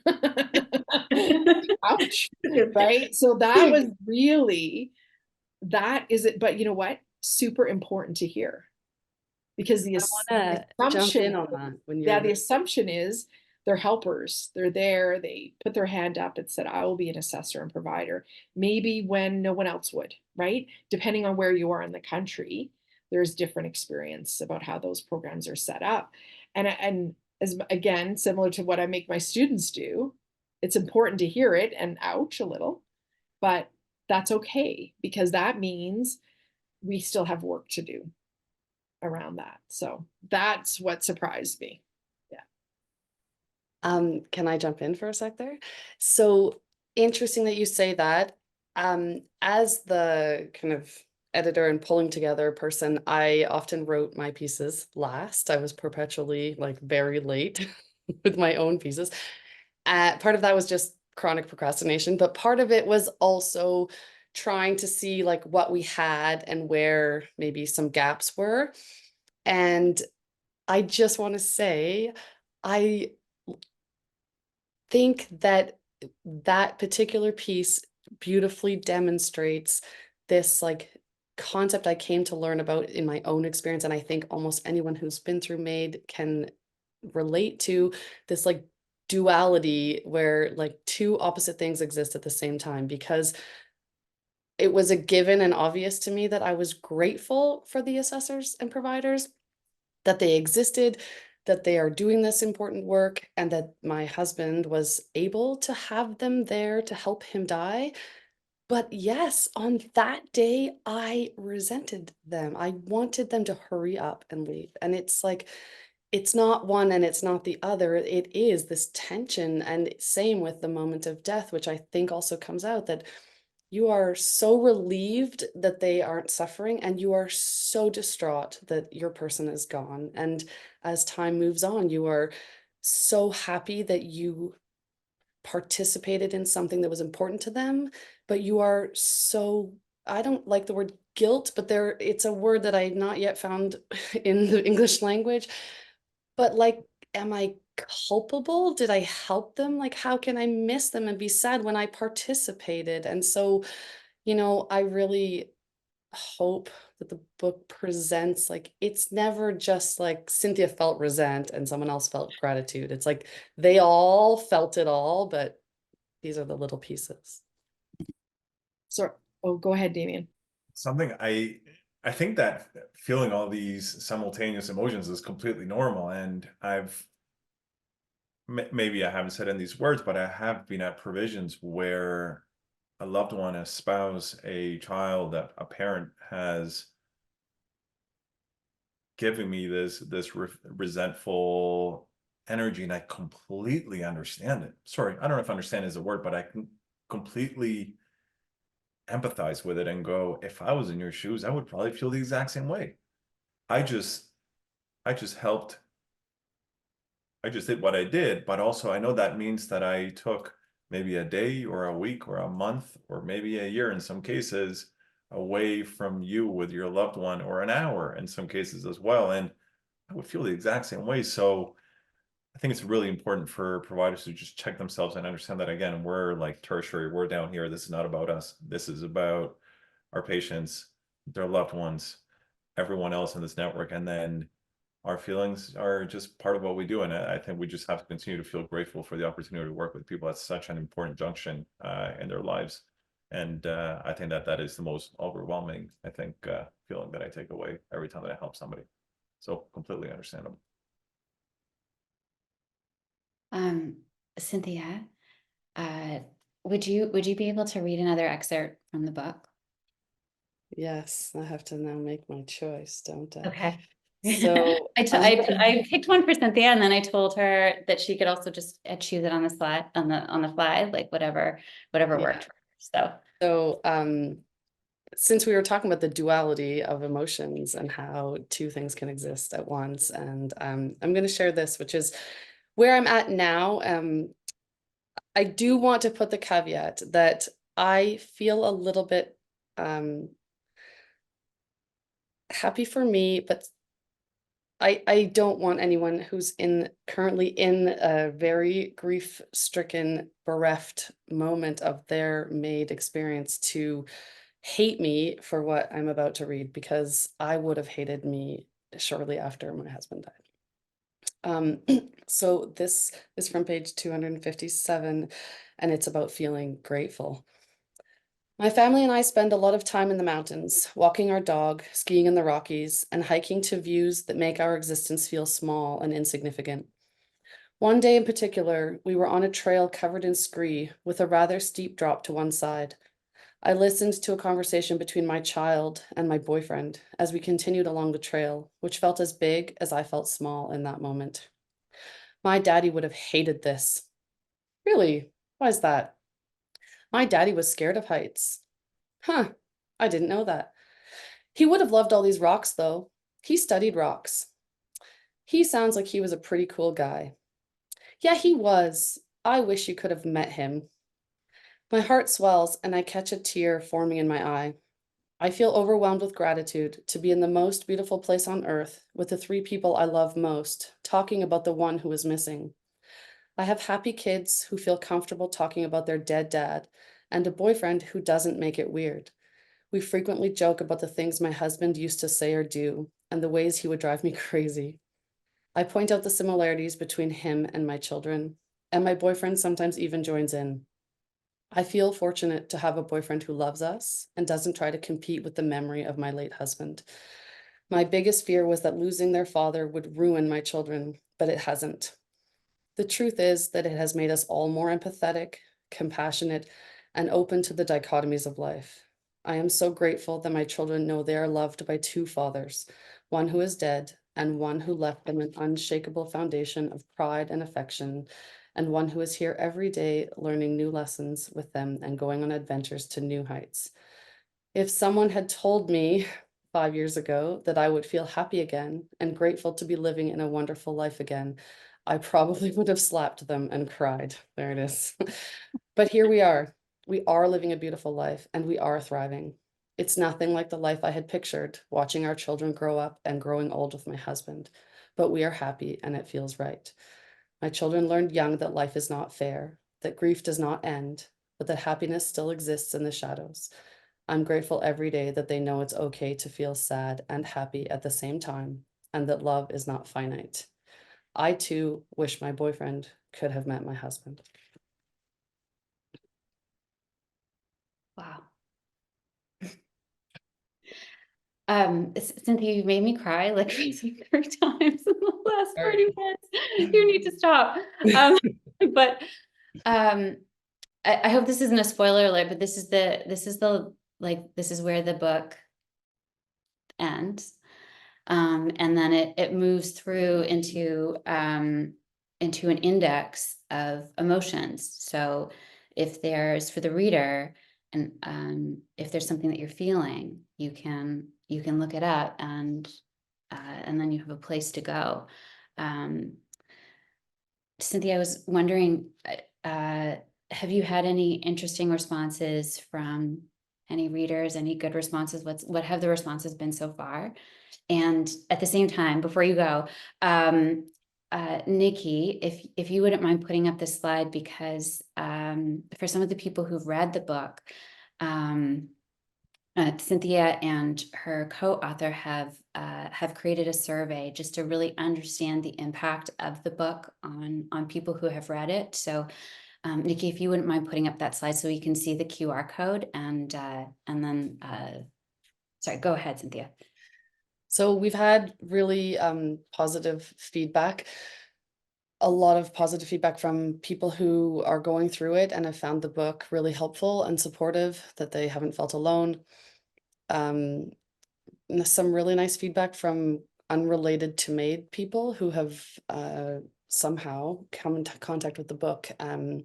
Ouch. Right? So that was really, that is it. But you know what? Super important to hear, because the assumption, jump in on that when the assumption is they're helpers. They're there. They put their hand up and said, I will be an assessor and provider, maybe when no one else would, right? Depending on where you are in the country, there's different experience about how those programs are set up. And as, again, similar to what I make my students do, it's important to hear it and ouch a little, but that's okay, because that means we still have work to do around that. So that's what surprised me. Yeah. Can I jump in for a sec there? So interesting that you say that. As the kind of editor and pulling together person, I often wrote my pieces last. I was perpetually like very late with my own pieces. Part of that was just chronic procrastination, but part of it was also trying to see like what we had and where maybe some gaps were. And I just want to say, I think that particular piece beautifully demonstrates this like concept I came to learn about in my own experience. And I think almost anyone who's been through MAiD can relate to this like duality where like two opposite things exist at the same time, because it was a given and obvious to me that I was grateful for the assessors and providers, that they existed, that they are doing this important work, and that my husband was able to have them there to help him die. But yes, on that day, I resented them. I wanted them to hurry up and leave. And it's like, it's not one and it's not the other. It is this tension. And same with the moment of death, which I think also comes out that you are so relieved that they aren't suffering, and you are so distraught that your person is gone. And as time moves on, you are so happy that you participated in something that was important to them, but you are so, I don't like the word guilt, but it's a word that I not yet found in the English language. But like, am I culpable? Did I help them? Like, how can I miss them and be sad when I participated? And so, I really hope that the book presents, like, it's never just like Cynthia felt resent and someone else felt gratitude. It's like they all felt it all, but these are the little pieces. So, oh, go ahead, Damian. Something I think that feeling all these simultaneous emotions is completely normal, and maybe I haven't said in these words, but I have been at provisions where a loved one, a spouse, a child, that a parent has given me this resentful energy, and I completely understand it. Sorry, I don't know if understand is a word, but I can completely empathize with it and go, if I was in your shoes, I would probably feel the exact same way. I just helped. I just did what I did, but also I know that means that I took maybe a day or a week or a month or maybe a year in some cases away from you with your loved one, or an hour in some cases as well. And I would feel the exact same way. So I think it's really important for providers to just check themselves and understand that, again, we're like tertiary, we're down here. This is not about us. This is about our patients, their loved ones, everyone else in this network. And then our feelings are just part of what we do. And I think we just have to continue to feel grateful for the opportunity to work with people at such an important junction in their lives. And I think that is the most overwhelming, I think, feeling that I take away every time that I help somebody. So completely understandable. Cynthia, would you be able to read another excerpt from the book? Yes, I have to now make my choice, don't I? Okay. So I picked one for Cynthia, and then I told her that she could also just choose it on the slide, on the fly, like whatever worked for her. So since we were talking about the duality of emotions and how two things can exist at once, and I'm going to share this, which is where I'm at now. I do want to put the caveat that I feel a little bit happy for me, but I don't want anyone who's currently in a very grief-stricken, bereft moment of their MAiD experience to hate me for what I'm about to read, because I would have hated me shortly after my husband died. So this is from page 257, and it's about feeling grateful. My family and I spend a lot of time in the mountains, walking our dog, skiing in the Rockies, and hiking to views that make our existence feel small and insignificant. One day in particular, we were on a trail covered in scree with a rather steep drop to one side. I listened to a conversation between my child and my boyfriend as we continued along the trail, which felt as big as I felt small in that moment. My daddy would have hated this. Really? Why is that? My daddy was scared of heights. Huh, I didn't know that. He would have loved all these rocks, though. He studied rocks. He sounds like he was a pretty cool guy. Yeah, he was. I wish you could have met him. My heart swells and I catch a tear forming in my eye. I feel overwhelmed with gratitude to be in the most beautiful place on earth with the three people I love most, talking about the one who is missing. I have happy kids who feel comfortable talking about their dead dad, and a boyfriend who doesn't make it weird. We frequently joke about the things my husband used to say or do, and the ways he would drive me crazy. I point out the similarities between him and my children, and my boyfriend sometimes even joins in. I feel fortunate to have a boyfriend who loves us and doesn't try to compete with the memory of my late husband. My biggest fear was that losing their father would ruin my children, but it hasn't. The truth is that it has made us all more empathetic, compassionate, and open to the dichotomies of life. I am so grateful that my children know they are loved by two fathers, one who is dead and one who left them an unshakable foundation of pride and affection, and one who is here every day learning new lessons with them and going on adventures to new heights. If someone had told me 5 years ago that I would feel happy again and grateful to be living in a wonderful life again, I probably would have slapped them and cried. There it is. But here we are. We are living a beautiful life and we are thriving. It's nothing like the life I had pictured, watching our children grow up and growing old with my husband. But we are happy and it feels right. My children learned young that life is not fair, that grief does not end, but that happiness still exists in the shadows. I'm grateful every day that they know it's okay to feel sad and happy at the same time, and that love is not finite. I too wish my boyfriend could have met my husband. Wow. Cynthia, you made me cry like 3 times in the last 30 minutes. You need to stop. But I hope this isn't a spoiler alert, but this is where the book ends. And then it moves through into an index of emotions. So if there's, for the reader, and if there's something that you're feeling, you can look it up, and then you have a place to go. Cynthia, I was wondering, have you had any interesting responses from any readers, any good responses? What have the responses been so far? And at the same time, before you go, Nikki, if you wouldn't mind putting up this slide, because for some of the people who've read the book, Cynthia and her co-author have created a survey just to really understand the impact of the book on people who have read it. So Nikki, if you wouldn't mind putting up that slide so we can see the QR code, and then sorry, go ahead, Cynthia. So we've had really positive feedback, a lot of positive feedback from people who are going through it and have found the book really helpful and supportive, that they haven't felt alone. Some really nice feedback from unrelated to MAiD people who have somehow come into contact with the book and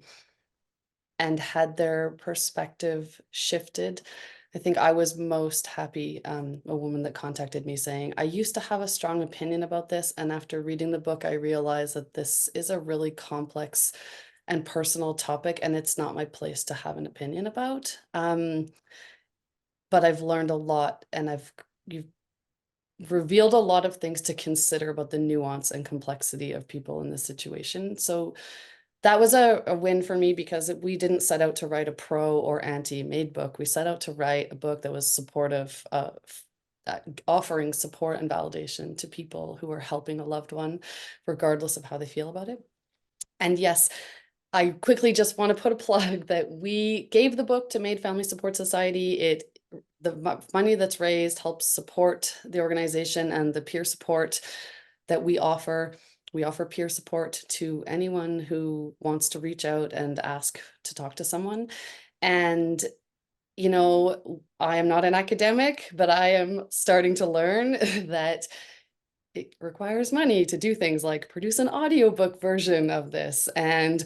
had their perspective shifted. I think I was most happy, a woman that contacted me saying, I used to have a strong opinion about this, and after reading the book, I realized that this is a really complex and personal topic, and it's not my place to have an opinion about. But I've learned a lot, and you've revealed a lot of things to consider about the nuance and complexity of people in this situation. So that was a win for me, because we didn't set out to write a pro or anti-MAiD book. We set out to write a book that was supportive, offering support and validation to people who are helping a loved one, regardless of how they feel about it. And yes, I quickly just want to put a plug that we gave the book to MAiD Family Support Society. The money that's raised helps support the organization and the peer support that we offer. We offer peer support to anyone who wants to reach out and ask to talk to someone. And, you know, I am not an academic, but I am starting to learn that it requires money to do things like produce an audiobook version of this. And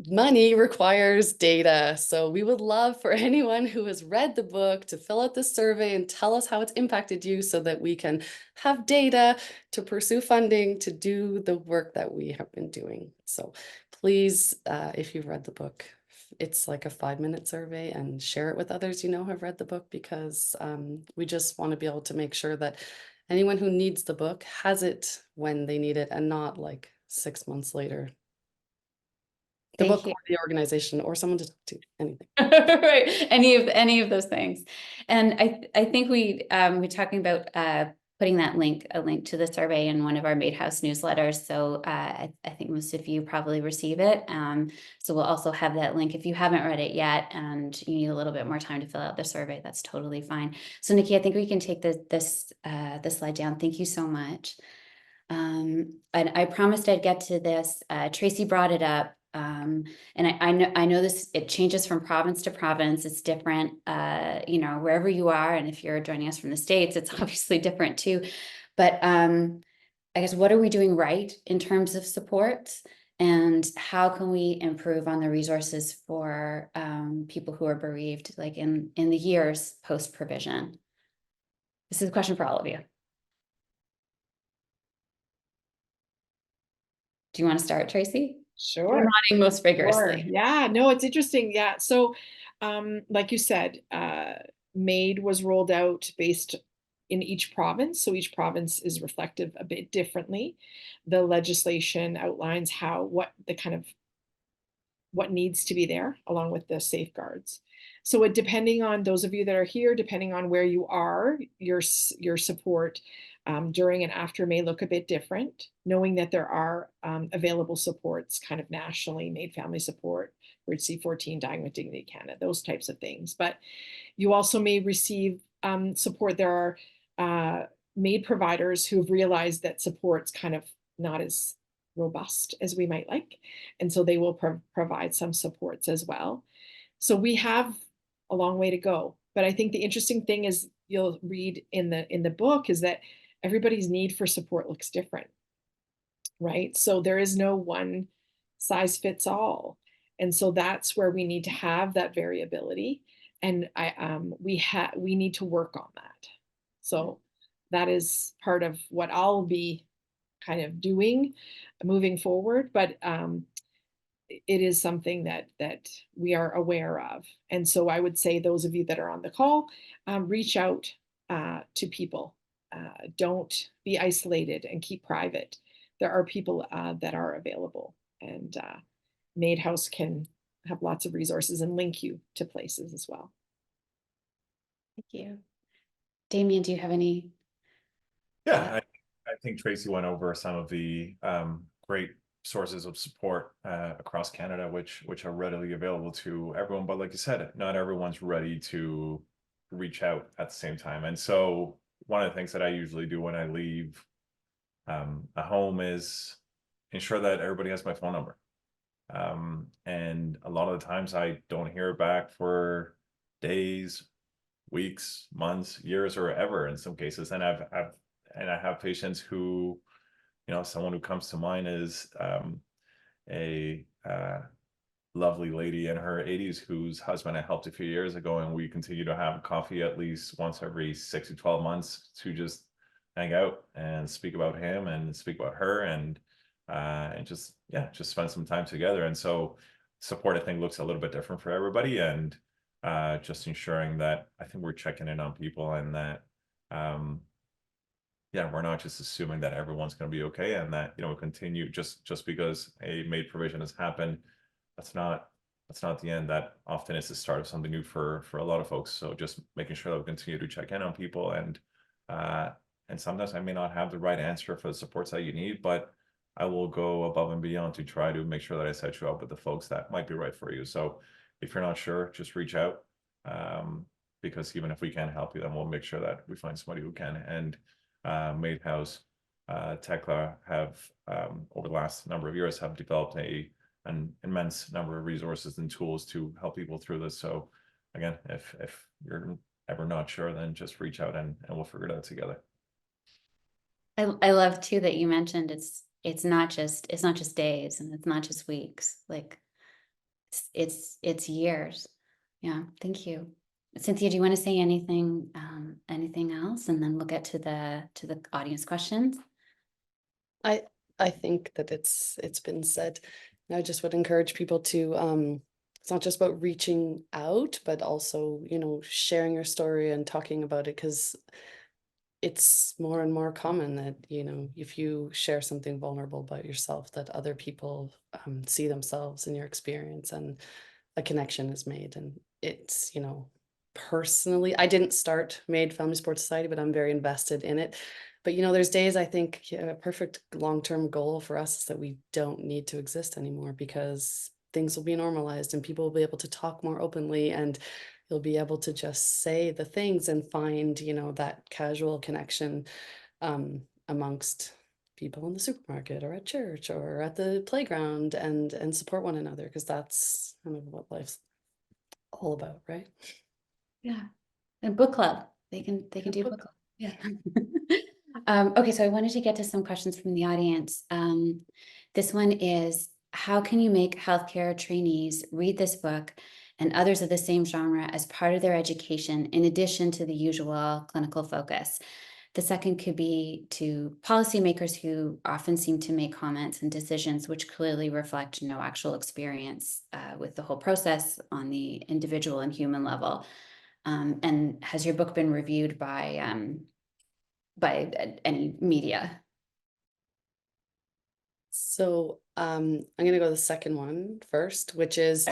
money requires data. So we would love for anyone who has read the book to fill out this survey and tell us how it's impacted you, so that we can have data to pursue funding to do the work that we have been doing. So please, if you've read the book, it's like a 5-minute survey, and share it with others you know have read the book, because we just want to be able to make sure that anyone who needs the book has it when they need it, and not like 6 months later. The book or the organization or someone to talk to, anything. Right, any of those things. And I think we're talking about putting a link to the survey in one of our MAiDHouse newsletters. So I think most of you probably receive it. So we'll also have that link if you haven't read it yet and you need a little bit more time to fill out the survey. That's totally fine. So Nikki, I think we can take this slide down. Thank you so much. And I promised I'd get to this. Tracy brought it up. And I know this, it changes from province to province. It's different, you know, wherever you are. And if you're joining us from the States, it's obviously different too. But I guess, what are we doing right in terms of supports? And how can we improve on the resources for people who are bereaved, like in the years post-provision? This is a question for all of you. Do you want to start, Tracy? Sure. You're nodding most vigorously. Sure. Yeah, no, it's interesting. Yeah. So, like you said, MAiD was rolled out based in each province. So each province is reflective a bit differently. The legislation outlines what needs to be there along with the safeguards. So depending on those of you that are here, depending on where you are, your support during and after may look a bit different, knowing that there are available supports kind of nationally, MAiD Family Support, Bridge C14, Dying with Dignity Canada, those types of things. But you also may receive support. There are MAiD providers who've realized that support's kind of not as robust as we might like. And so they will provide some supports as well. So we have a long way to go. But I think the interesting thing is, you'll read in the book, is that everybody's need for support looks different, right? So there is no one size fits all. And so that's where we need to have that variability. And we need to work on that. So that is part of what I'll be kind of doing moving forward. But it is something that we are aware of. And so I would say, those of you that are on the call, reach out to people. Don't be isolated and keep private. There are people that are available, and MAiDHouse can have lots of resources and link you to places as well. Thank you. Damian, do you have any? Yeah, I think Tracy went over some of the great sources of support across Canada, which are readily available to everyone. But like you said, not everyone's ready to reach out at the same time. And so one of the things that I usually do when I leave a home is ensure that everybody has my phone number. And a lot of the times I don't hear back for days, weeks, months, years, or ever in some cases. And I have patients who, you know, someone who comes to mind is a lovely lady in her 80s whose husband I helped a few years ago, and we continue to have coffee at least once every 6 to 12 months to just hang out and speak about him and speak about her, and just spend some time together. And so support, I think, looks a little bit different for everybody, and just ensuring that I think we're checking in on people, and that we're not just assuming that everyone's going to be okay, and that, you know, continue just because a MAiD provision has happened. That's not the end. That often is the start of something new for a lot of folks. So just making sure that we continue to check in on people, and sometimes I may not have the right answer for the supports that you need, but I will go above and beyond to try to make sure that I set you up with the folks that might be right for you. So if you're not sure, just reach out, because even if we can't help you, then we'll make sure that we find somebody who can. And MAiDHouse, Tekla have over the last number of years have developed an immense number of resources and tools to help people through this. So again, if you're ever not sure, then just reach out and we'll figure it out together. I love too that you mentioned it's not just days, and it's not just weeks. Like it's years. Yeah, thank you. Cynthia, do you want to say anything else, and then we'll get to the audience questions? I think that it's been said. I just would encourage people to it's not just about reaching out, but also, you know, sharing your story and talking about it, because it's more and more common that, you know, if you share something vulnerable about yourself, that other people see themselves in your experience, and a connection is made. And it's, you know, personally, I didn't start MAiD Family Support Society, but I'm very invested in it. But, you know, there's days I think a perfect long-term goal for us is that we don't need to exist anymore, because things will be normalized and people will be able to talk more openly, and you'll be able to just say the things and find, you know, that casual connection amongst people in the supermarket or at church or at the playground, and support one another, because that's kind of what life's all about, right? Yeah. And book club. They can do book club. Yeah. Okay, so I wanted to get to some questions from the audience. This one is, how can you make healthcare trainees read this book and others of the same genre as part of their education, in addition to the usual clinical focus? The second could be to policymakers who often seem to make comments and decisions which clearly reflect no actual experience with the whole process on the individual and human level. And has your book been reviewed by any media? So I'm going to go the second one first, which is,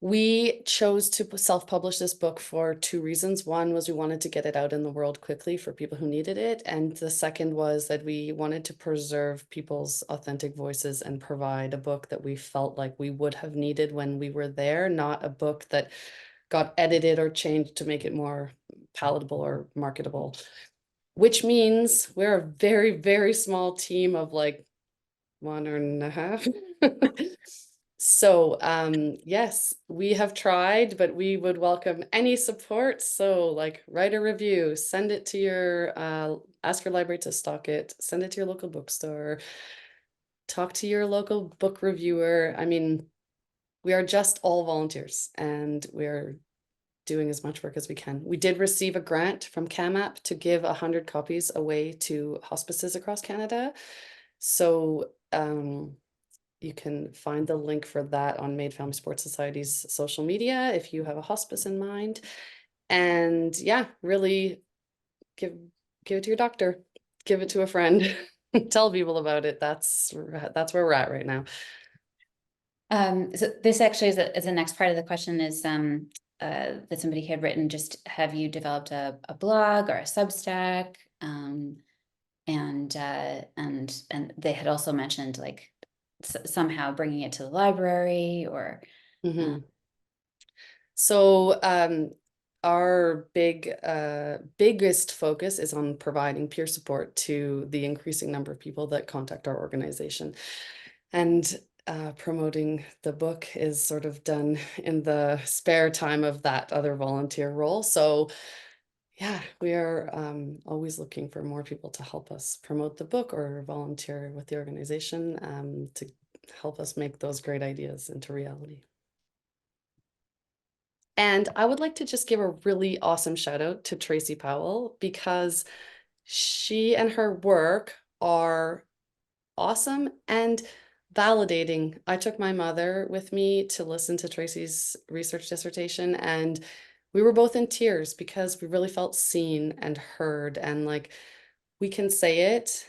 we chose to self-publish this book for two reasons. One was we wanted to get it out in the world quickly for people who needed it. And the second was that we wanted to preserve people's authentic voices and provide a book that we felt like we would have needed when we were there, not a book that got edited or changed to make it more palatable or marketable. Which means we're a very, very small team of like 1.5. So yes, we have tried, but we would welcome any support. So like, write a review, send it to your ask your library to stock it, send it to your local bookstore, talk to your local book reviewer. I mean, we are just all volunteers, and we're doing as much work as we can. We did receive a grant from CAMAP to give 100 copies away to hospices across Canada. So you can find the link for that on MAiD Family Sports Society's social media if you have a hospice in mind. And yeah, really give it to your doctor, give it to a friend, tell people about it. That's where we're at right now. So this actually is the next part of the question is that somebody had written, just have you developed a blog or a Substack? And they had also mentioned like somehow bringing it to the library or. So our biggest focus is on providing peer support to the increasing number of people that contact our organization, and promoting the book is sort of done in the spare time of that other volunteer role. So yeah, we are always looking for more people to help us promote the book or volunteer with the organization to help us make those great ideas into reality. And I would like to just give a really awesome shout out to Tracy Powell, because she and her work are awesome and validating. I took my mother with me to listen to Tracy's research dissertation, and we were both in tears because we really felt seen and heard, and like, we can say it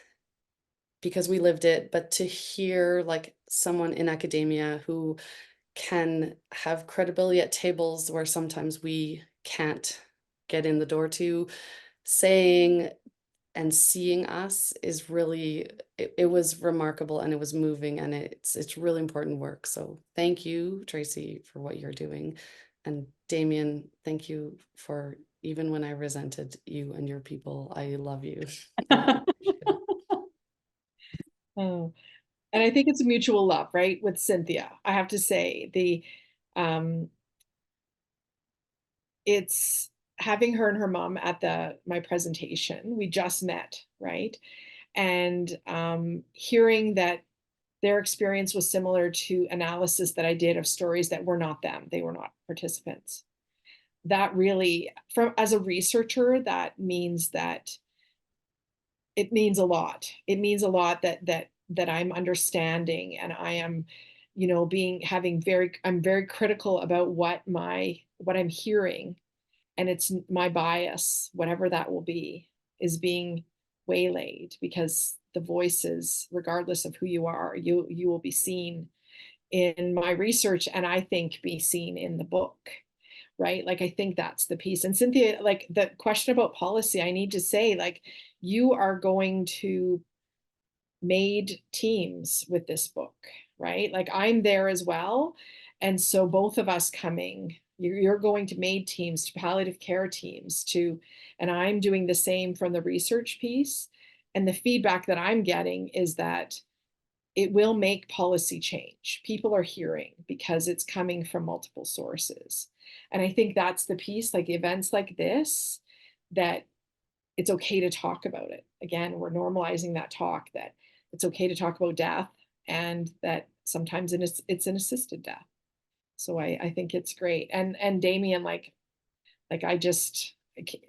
because we lived it, but to hear like someone in academia who can have credibility at tables where sometimes we can't get in the door to, saying and seeing us is really, it was remarkable, and it was moving, and it's really important work. So thank you, Tracy, for what you're doing. And Damian, thank you for, even when I resented you and your people, I love you. Oh, and I think it's a mutual love, right? With Cynthia, I have to say it's having her and her mom at my presentation. We just met, right? And hearing that their experience was similar to analysis that I did of stories that were not them. They were not participants. That really, as a researcher, that means that it means a lot. It means a lot that I'm understanding, and I am, you know, I'm very critical about what I'm hearing, and it's my bias, whatever that will be, is being waylaid, because the voices, regardless of who you are, you will be seen in my research, and I think be seen in the book. right? Like, I think that's the piece. And Cynthia, like the question about policy, I need to say, like, you are going to MAiD teams with this book, right? Like, I'm there as well. And so both of us coming, you're going to MAiD teams, to palliative care teams, and I'm doing the same from the research piece. And the feedback that I'm getting is that it will make policy change. People are hearing because it's coming from multiple sources. And I think that's the piece, like events like this, that it's okay to talk about it. Again, we're normalizing that talk, that it's okay to talk about death, and that sometimes it's an assisted death. So I think it's great. And Damian, like I just,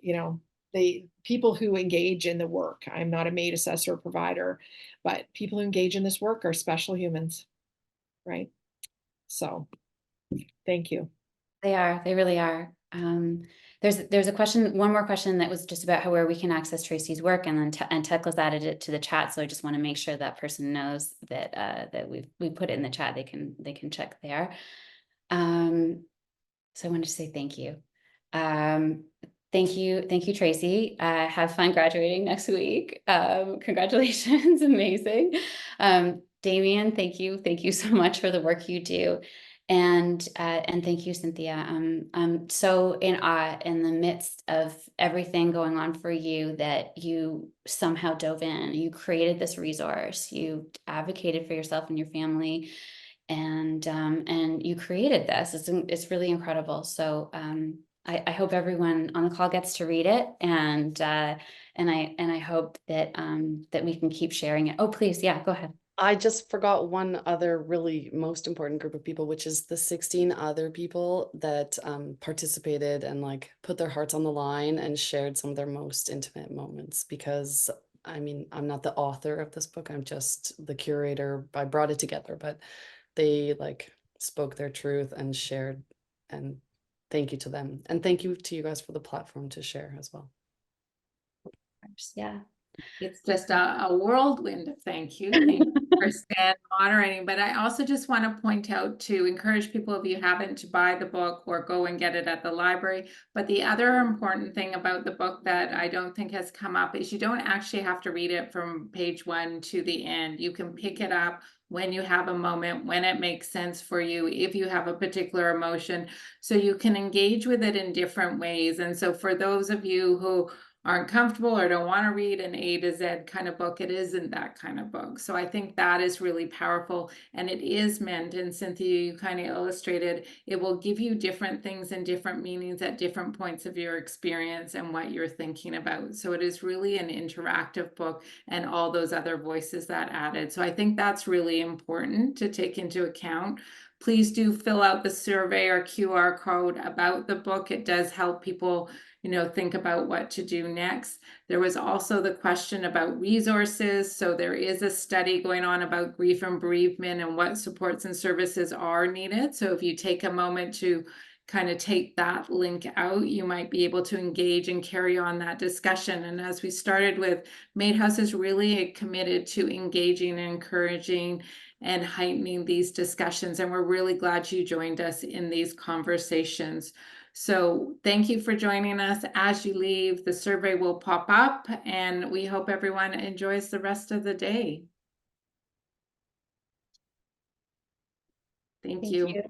you know, the people who engage in the work, I'm not a MAiD assessor or provider, but people who engage in this work are special humans, right? So thank you. They really are. There's a question, one more question that was just about where we can access Tracy's work, and then and Tekla's added it to the chat. So I just want to make sure that person knows that that we put it in the chat. They can check there. So I wanted to say thank you. Thank you, Tracy. Have fun graduating next week. Congratulations, amazing. Damian, thank you so much for the work you do. And thank you, Cynthia. I'm so in awe in the midst of everything going on for you that you somehow dove in. You created this resource. You advocated for yourself and your family, and you created this. It's really incredible. So I hope everyone on the call gets to read it, and I hope that that we can keep sharing it. Oh, please, yeah, go ahead. I just forgot one other really most important group of people, which is the 16 other people that participated and like put their hearts on the line and shared some of their most intimate moments. Because I mean, I'm not the author of this book, I'm just the curator. I brought it together, but they like spoke their truth and shared, and thank you to them. And thank you to you guys for the platform to share as well. Yeah. It's just a whirlwind of thank you. Thank you for Stan moderating. But I also just want to point out, to encourage people, if you haven't, to buy the book or go and get it at the library. But the other important thing about the book that I don't think has come up is you don't actually have to read it from page 1 to the end. You can pick it up when you have a moment, when it makes sense for you, if you have a particular emotion. So you can engage with it in different ways. And so for those of you who aren't comfortable or don't want to read an A to Z kind of book, it isn't that kind of book. So I think that is really powerful, and it is meant, and Cynthia, you kind of illustrated, it will give you different things and different meanings at different points of your experience and what you're thinking about. So it is really an interactive book, and all those other voices that added. So I think that's really important to take into account. Please do fill out the survey or QR code about the book. It does help people, you know, think about what to do next. There was also the question about resources. So there is a study going on about grief and bereavement and what supports and services are needed. So if you take a moment to kind of take that link out, you might be able to engage and carry on that discussion. And as we started with, MAiDHouse is really committed to engaging and encouraging and heightening these discussions. And we're really glad you joined us in these conversations. So thank you for joining us. As you leave, the survey will pop up, and we hope everyone enjoys the rest of the day. Thank you.